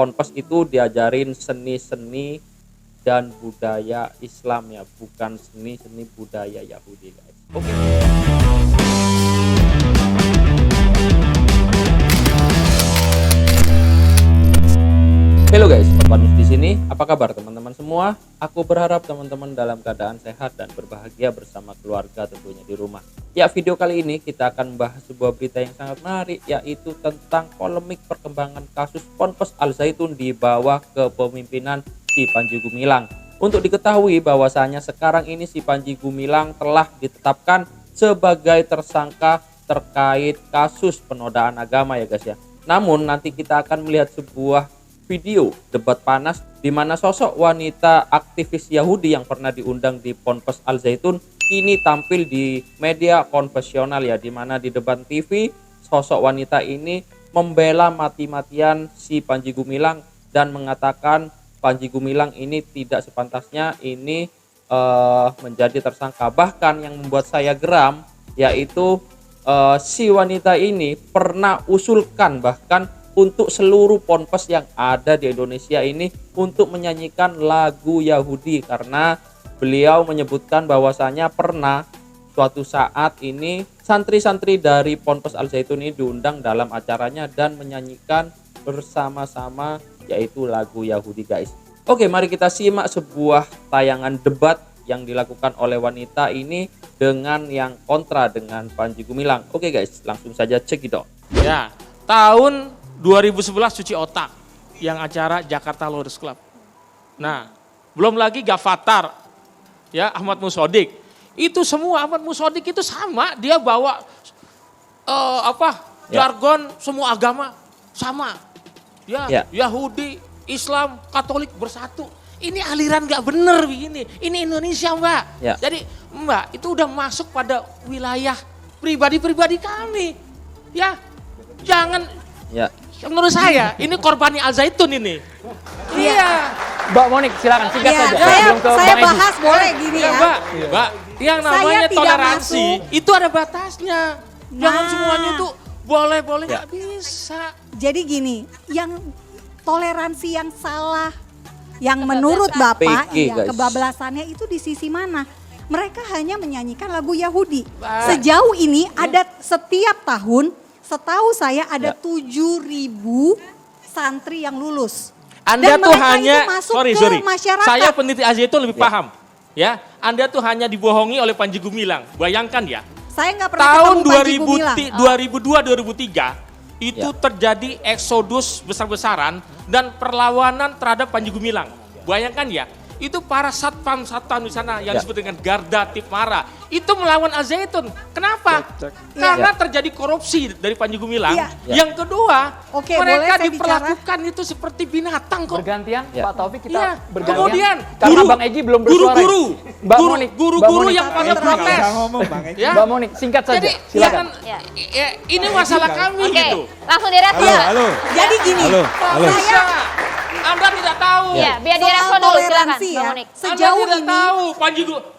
Ponpes itu diajarin seni-seni dan budaya Islam ya, bukan seni-seni budaya Yahudi guys. Oke. Halo guys, Sobat di sini. Apa kabar teman-teman semua? Aku berharap teman-teman dalam keadaan sehat dan berbahagia bersama keluarga tentunya di rumah. Ya, video kali ini kita akan membahas sebuah berita yang sangat menarik, yaitu tentang polemik perkembangan kasus Ponpes Al Zaitun di bawah kepemimpinan si Panji Gumilang. Untuk diketahui bahwasanya sekarang ini si Panji Gumilang telah ditetapkan sebagai tersangka terkait kasus penodaan agama ya guys ya. Namun nanti kita akan melihat sebuah video debat panas di mana sosok wanita aktivis Yahudi yang pernah diundang di Ponpes Al Zaitun ini tampil di media konvensional ya, di mana di depan TV sosok wanita ini membela mati-matian si Panji Gumilang dan mengatakan Panji Gumilang ini tidak sepantasnya ini menjadi tersangka. Bahkan yang membuat saya geram yaitu si wanita ini pernah usulkan bahkan untuk seluruh ponpes yang ada di Indonesia ini untuk menyanyikan lagu Yahudi, karena beliau menyebutkan bahwasanya pernah suatu saat ini santri-santri dari Ponpes Al Zaitun ini diundang dalam acaranya dan menyanyikan bersama-sama yaitu lagu Yahudi guys. Oke, mari kita simak sebuah tayangan debat yang dilakukan oleh wanita ini dengan yang kontra dengan Panji Gumilang. Oke guys, langsung saja cekidot. Ya, tahun 2011 cuci otak yang acara Jakarta Lurus Club. Nah, belum lagi Gavatar, ya Ahmad Musodik. Itu semua Ahmad Musodik itu sama, dia bawa jargon semua agama sama. Ya, Yahudi, Islam, Katolik bersatu. Ini aliran nggak bener begini. Ini Indonesia Mbak. Ya. Jadi Mbak itu udah masuk pada wilayah pribadi-pribadi kami. Ya, jangan. Ya. Menurut saya ini korbannya Al Zaitun ini. Iya. Mbak Monik silakan singkat saja. Saya bahas boleh gini ya. Mbak, yang namanya toleransi itu ada batasnya. Jangan semuanya itu boleh-boleh nggak bisa. Jadi gini, yang toleransi yang salah, yang menurut Bapak ya, kebablasannya itu di sisi mana? Mereka hanya menyanyikan lagu Yahudi. Sejauh ini ada setiap tahun, setahu saya ada 7.000 santri yang lulus. Anda dan tuh mereka hanya, itu masuk ke masyarakat. Saya peneliti Asia itu lebih paham. Ya, Anda tuh hanya dibohongi oleh Panji Gumilang. Bayangkan ya. Saya nggak pernah tahun ketemu Panji Gumilang. 2002-2003 itu terjadi eksodus besar-besaran dan perlawanan terhadap Panji Gumilang. Bayangkan ya. Itu para satpam di sana yang disebut dengan Garda Tipmara itu melawan Al Zaitun. Kenapa? Karena terjadi korupsi dari Panji Gumilang. Yang kedua, mereka diperlakukan itu seperti binatang kok. Bergantian, Pak Taufik kita bergantian. Kemudian karena Bang Egy belum bersuara. Guru-guru yang pada protes. Mbak Monik, singkat saja. Jadi, silakan. Ini masalah kami gitu. Langsung direspon. Halo. Jadi gini, saya Anda tidak tahu. Ya, biar direspon dulu silakan, Bang Monik. Sejauh Anda tidak ini tahu.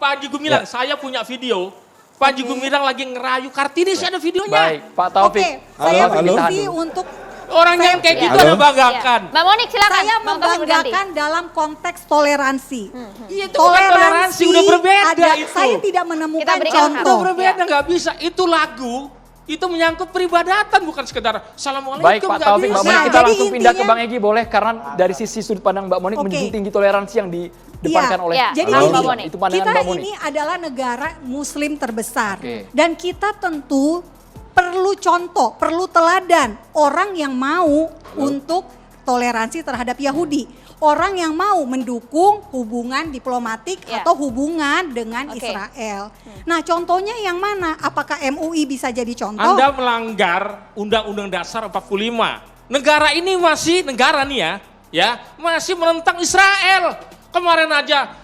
Panji Gumilang, saya punya video. Panji Gumilang lagi ngerayu Kartini, ada videonya. Baik, Pak Taufik. saya berhenti untuk orang yang kayak gitu Anda banggakan. Mbak Monik silakan. saya membanggakan dalam konteks toleransi. Iya, itu toleransi udah berbeda itu. Saya tidak menemukan Kita berikan contoh. Udah berbeda, nggak bisa. Itu lagu. Itu menyangkut peribadatan, bukan sekedar Assalamualaikum. Baik Pak Taufik, Mbak Monik, kita Jadi langsung pindah ke intinya- Bang Egy boleh, karena dari sisi sudut pandang Mbak Monik menjunjung tinggi toleransi yang didepankan oleh Jadi Mbak ini, Monik. itu pandangan kita Mbak Monik. ini adalah negara muslim terbesar. Oke. Dan kita tentu perlu contoh, perlu teladan orang yang mau untuk toleransi terhadap Yahudi. Orang yang mau mendukung hubungan diplomatik atau hubungan dengan Israel. Nah, contohnya yang mana? Apakah MUI bisa jadi contoh? Anda melanggar Undang-Undang Dasar 45. Negara ini masih negara nih ya masih menentang Israel. Kemarin aja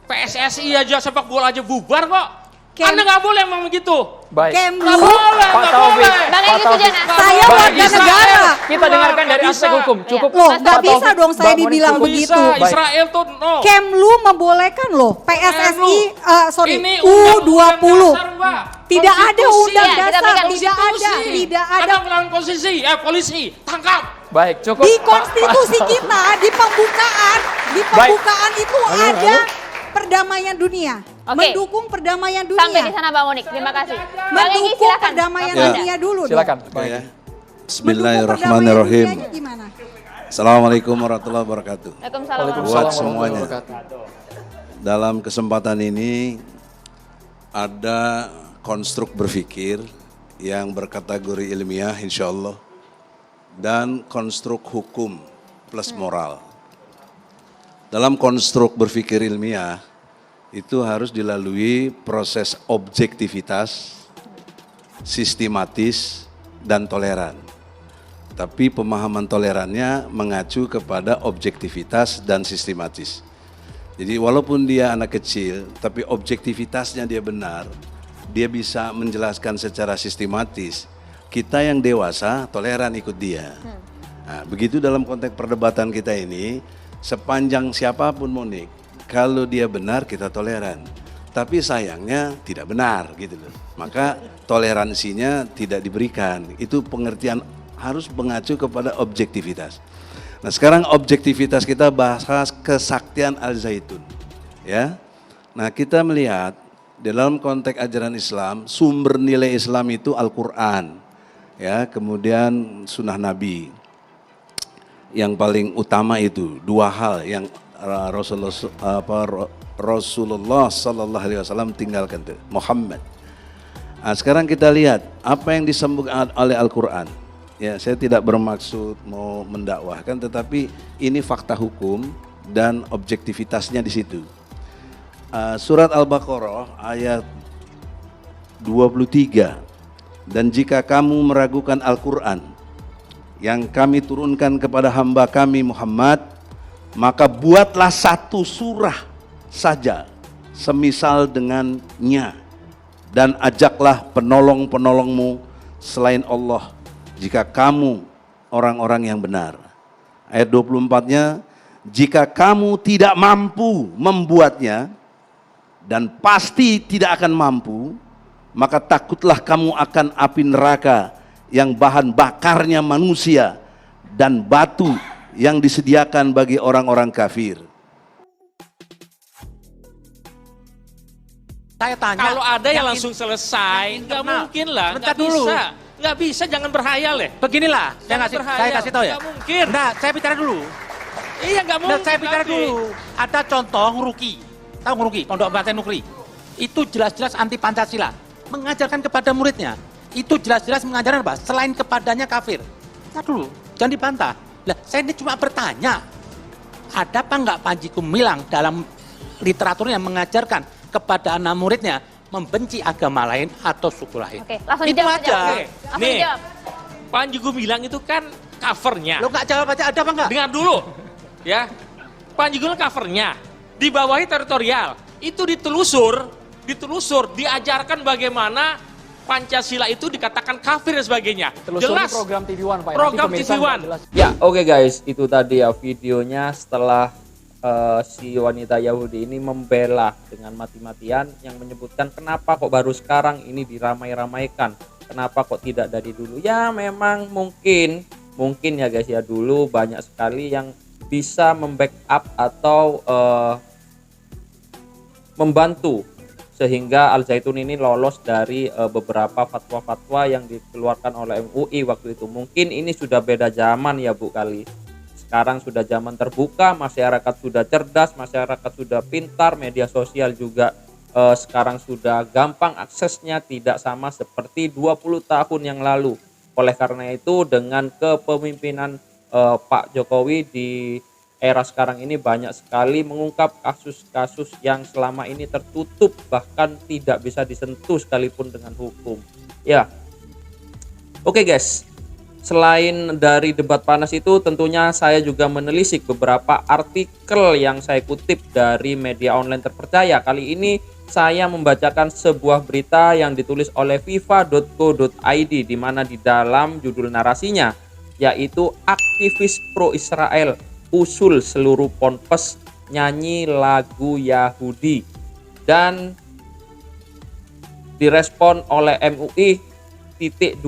PSSI aja sepak bola aja bubar kok. Anda nggak boleh emang begitu. Baik. Nggak boleh, Pak nggak Taufik. boleh. Bang Egy Sujana. Saya warga negara. Kita dengarkan dari aspek hukum. Cukup. Loh, nggak Pak bisa Taufik, dong saya Mbak Monik dibilang cukup. begitu. Bisa, Israel tuh no. Kemlu membolehkan loh, PSSI, Ini U20. Dasar, Mbak. Tidak ada Konstitusi. undang Kita dasar, berikan tidak ada, Konstitusi. tidak ada. Anda melawan konstitusi, polisi, tangkap. Baik, cukup. Di konstitusi kita, di pembukaan itu ada perdamaian dunia. Oke. Mendukung perdamaian dunia. Sampai di sana Bang Monik, terima kasih. Bang Egy Mendukung silakan. perdamaian Ya. dunia dulu. Silakan. dong. Baik. Ya. Mendukung Bismillahirrahmanirrahim. perdamaian dunianya gimana? Assalamualaikum warahmatullahi wabarakatuh. Waalaikumsalam. Waalaikumsalam Buat semuanya. warahmatullahi wabarakatuh. Dalam kesempatan ini ada konstruk berpikir yang berkategori ilmiah insya Allah dan konstruk hukum plus moral. Dalam konstruk berpikir ilmiah itu harus dilalui proses objektivitas, sistematis, dan toleran. Tapi pemahaman tolerannya mengacu kepada objektivitas dan sistematis. Jadi walaupun dia anak kecil, tapi objektivitasnya dia benar, dia bisa menjelaskan secara sistematis. Kita yang dewasa toleran ikut dia. Nah, begitu dalam konteks perdebatan kita ini, sepanjang siapapun Monik, kalau dia benar kita toleran. Tapi sayangnya tidak benar gitu loh. Maka toleransinya tidak diberikan. Itu pengertian harus mengacu kepada objektivitas. Nah sekarang objektivitas kita bahas kesaktian Al-Zaitun. Ya. Nah kita melihat di dalam konteks ajaran Islam, sumber nilai Islam itu Al-Quran. Ya, kemudian sunnah Nabi. Yang paling utama itu dua hal yang Rasulullah Sallallahu Alaihi Wasallam tinggalkan itu Muhammad. Nah, sekarang kita lihat apa yang disebutkan oleh Al-Quran. Ya, saya tidak bermaksud mau mendakwahkan, tetapi ini fakta hukum dan objektivitasnya di situ. Surat Al-Baqarah ayat 23. Dan jika kamu meragukan Al-Quran yang kami turunkan kepada hamba kami Muhammad, maka buatlah satu surah saja semisal dengannya dan ajaklah penolong-penolongmu selain Allah jika kamu orang-orang yang benar. Ayat 24-nya, jika kamu tidak mampu membuatnya dan pasti tidak akan mampu, maka takutlah kamu akan api neraka yang bahan bakarnya manusia dan batu yang disediakan bagi orang-orang kafir. Saya tanya. Kalau ada yang langsung selesai, nggak mungkin lah, Bentar nggak dulu. bisa. Nggak bisa, jangan berhayal ya. Beginilah, Jangan saya berhayal. kasih tahu ya. Nggak mungkin. Nah, saya bicara dulu. Iya nggak mungkin. Nah, saya bicara tapi. dulu. Ada contoh Nguruki. Tahu Nguruki, Pondok Pesantren Negeri. Itu jelas-jelas anti Pancasila. Mengajarkan kepada muridnya. Itu jelas-jelas mengajarkan apa? Selain kepadanya kafir. Nah dulu, jangan dibantah. Lah, saya ini cuma bertanya. Ada apa enggak Panji Gumilang dalam literaturnya mengajarkan kepada anak muridnya membenci agama lain atau suku lain? Oke, langsung Itu dijawab. aja. dijawab. Oke, Langsung nih. dijawab. Panji Gumilang itu kan covernya. Lo nggak jawab aja, ada apa enggak? Dengar dulu, ya. Panji Gumilang covernya. Di bawahi teritorial. Itu ditelusur, diajarkan bagaimana Pancasila itu dikatakan kafir dan sebagainya. Telusuri Jelas. program TV One, Pak. Program Nanti pemirsa TV One. nggak jelas. Ya, oke guys, itu tadi ya videonya setelah si wanita Yahudi ini membela dengan mati-matian yang menyebutkan kenapa kok baru sekarang ini diramai-ramaikan, kenapa kok tidak dari dulu. Ya memang mungkin ya guys ya, dulu banyak sekali yang bisa membackup atau membantu sehingga Al-Zaitun ini lolos dari beberapa fatwa-fatwa yang dikeluarkan oleh MUI waktu itu. Mungkin ini sudah beda zaman ya Bu kali. Sekarang sudah zaman terbuka, masyarakat sudah cerdas, masyarakat sudah pintar, media sosial juga sekarang sudah gampang aksesnya, tidak sama seperti 20 tahun yang lalu. Oleh karena itu dengan kepemimpinan Pak Jokowi di era sekarang ini banyak sekali mengungkap kasus-kasus yang selama ini tertutup, bahkan tidak bisa disentuh sekalipun dengan hukum. Ya, oke guys. Selain dari debat panas itu, tentunya saya juga menelisik beberapa artikel yang saya kutip dari media online terpercaya. Kali ini saya membacakan sebuah berita yang ditulis oleh fifa.co.id, di mana di dalam judul narasinya yaitu aktivis pro Israel usul seluruh ponpes nyanyi lagu Yahudi, dan direspon oleh MUI .2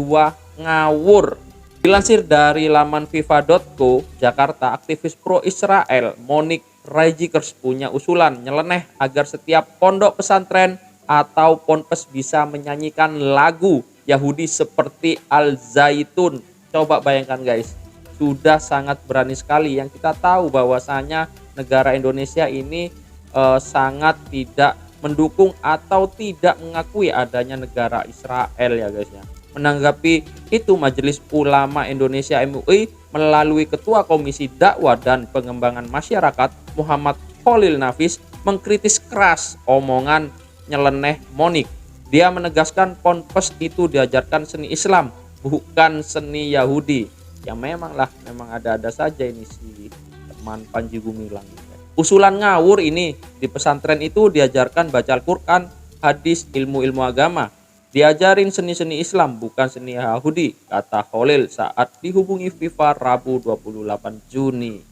ngawur. Dilansir dari laman FIFA.co, Jakarta, aktivis pro-Israel Monique Reijkers punya usulan nyeleneh agar setiap pondok pesantren atau ponpes bisa menyanyikan lagu Yahudi seperti Al-Zaitun. Coba bayangkan guys, sudah sangat berani sekali. Yang kita tahu bahwasanya negara Indonesia ini sangat tidak mendukung atau tidak mengakui adanya negara Israel ya guys ya. Menanggapi itu, Majelis Ulama Indonesia MUI melalui Ketua Komisi Dakwah dan Pengembangan Masyarakat Muhammad Khalil Nafis mengkritis keras omongan nyeleneh Monique. Dia menegaskan ponpes itu diajarkan seni Islam, bukan seni Yahudi. Ya memang ada-ada saja ini si teman Panji Gumilang. Usulan ngawur ini, di pesantren itu diajarkan baca Al-Quran, hadis, ilmu-ilmu agama. Diajarin seni-seni Islam, bukan seni Yahudi, kata Khalil saat dihubungi FIFA Rabu 28 Juni.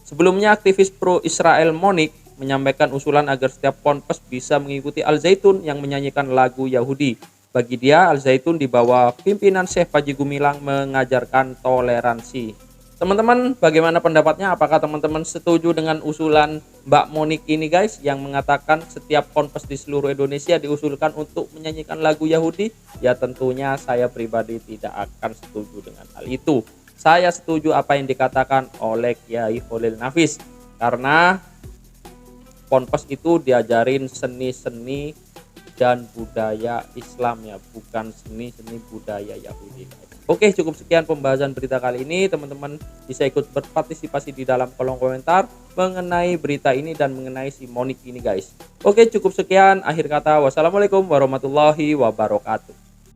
Sebelumnya, aktivis pro-Israel Monique menyampaikan usulan agar setiap ponpes bisa mengikuti Al-Zaitun yang menyanyikan lagu Yahudi. Bagi dia, Al-Zaitun di bawah pimpinan Syekh Panji Gumilang mengajarkan toleransi. Teman-teman, bagaimana pendapatnya? Apakah teman-teman setuju dengan usulan Mbak Monique ini guys, yang mengatakan setiap ponpes di seluruh Indonesia diusulkan untuk menyanyikan lagu Yahudi? Ya tentunya saya pribadi tidak akan setuju dengan hal itu. Saya setuju apa yang dikatakan oleh Kiai Khalil Nafis, karena ponpes itu diajarin seni-seni dan budaya Islam ya, bukan seni-seni budaya Yahudi. Oke, cukup sekian pembahasan berita kali ini. Teman-teman bisa ikut berpartisipasi di dalam kolom komentar mengenai berita ini dan mengenai si Monique ini guys. Oke, cukup sekian. Akhir kata, wassalamualaikum warahmatullahi wabarakatuh.